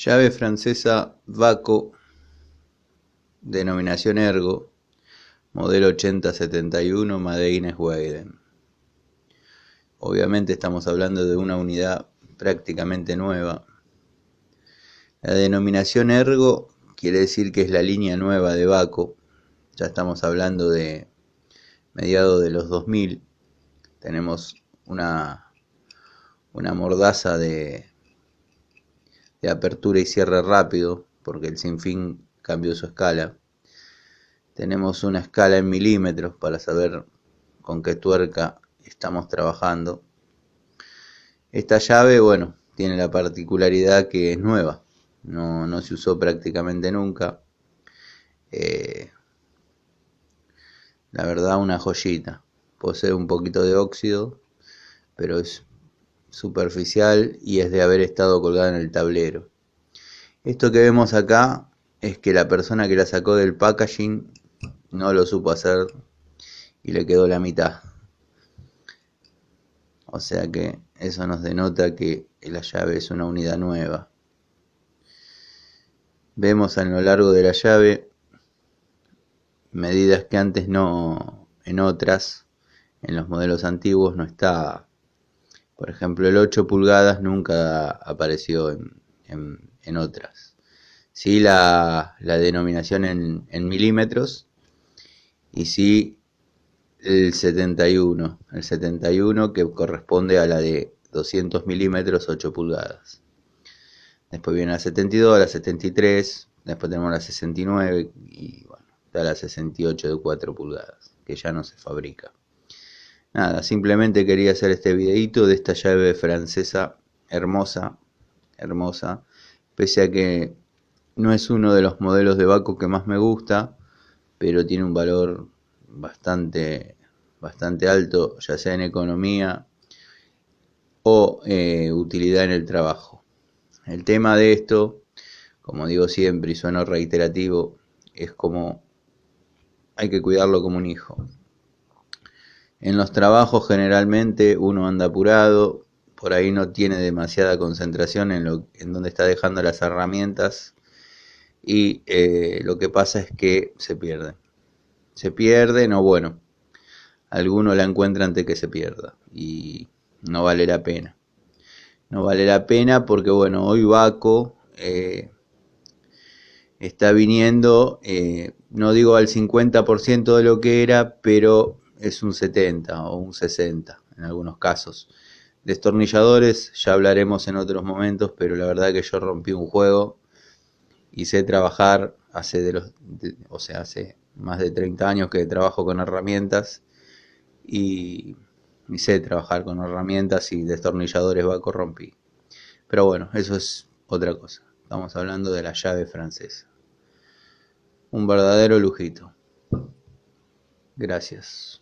Llave francesa Vaco, denominación Ergo, modelo 8071 Made in Sweden. Obviamente estamos hablando de una unidad prácticamente nueva. La denominación Ergo quiere decir que es la línea nueva de Vaco. Ya estamos hablando de mediados de los 2000. Tenemos una mordaza de apertura y cierre rápido, porque el Sinfín cambió su escala. Tenemos una escala en milímetros para saber con qué tuerca estamos trabajando. Esta llave, bueno, tiene la particularidad que es nueva, no se usó prácticamente nunca. La verdad, una joyita. Posee un poquito de óxido, pero es superficial y es de haber estado colgada en el tablero. Esto que vemos acá es que la persona que la sacó del packaging no lo supo hacer y le quedó la mitad. O sea que eso nos denota que la llave es una unidad nueva. Vemos a lo largo de la llave medidas que antes no, en otras, en los modelos antiguos no está. Por ejemplo, el 8 pulgadas nunca apareció en otras. Sí la denominación en milímetros y sí el 71 que corresponde a la de 200 milímetros 8 pulgadas. Después viene la 72, la 73, después tenemos la 69 y bueno, está la 68 de 4 pulgadas, que ya no se fabrica. Nada, simplemente quería hacer este videito de esta llave francesa hermosa, pese a que no es uno de los modelos de Vaco que más me gusta, pero tiene un valor bastante alto, ya sea en economía o utilidad en el trabajo. El tema de esto, como digo siempre y sueno reiterativo, es como hay que cuidarlo como un hijo. En los trabajos generalmente uno anda apurado, por ahí no tiene demasiada concentración en donde está dejando las herramientas y lo que pasa es que se pierden o bueno, alguno la encuentra antes que se pierda y no vale la pena. No vale la pena porque bueno, hoy Vaco está viniendo, no digo al 50% de lo que era, pero es un 70 o un 60 en algunos casos. Destornilladores ya hablaremos en otros momentos, pero la verdad que yo rompí un juego y sé trabajar hace más de 30 años que trabajo con herramientas y sé trabajar con herramientas y destornilladores Vaco rompí. Pero bueno, eso es otra cosa. Estamos hablando de la llave francesa. Un verdadero lujito. Gracias.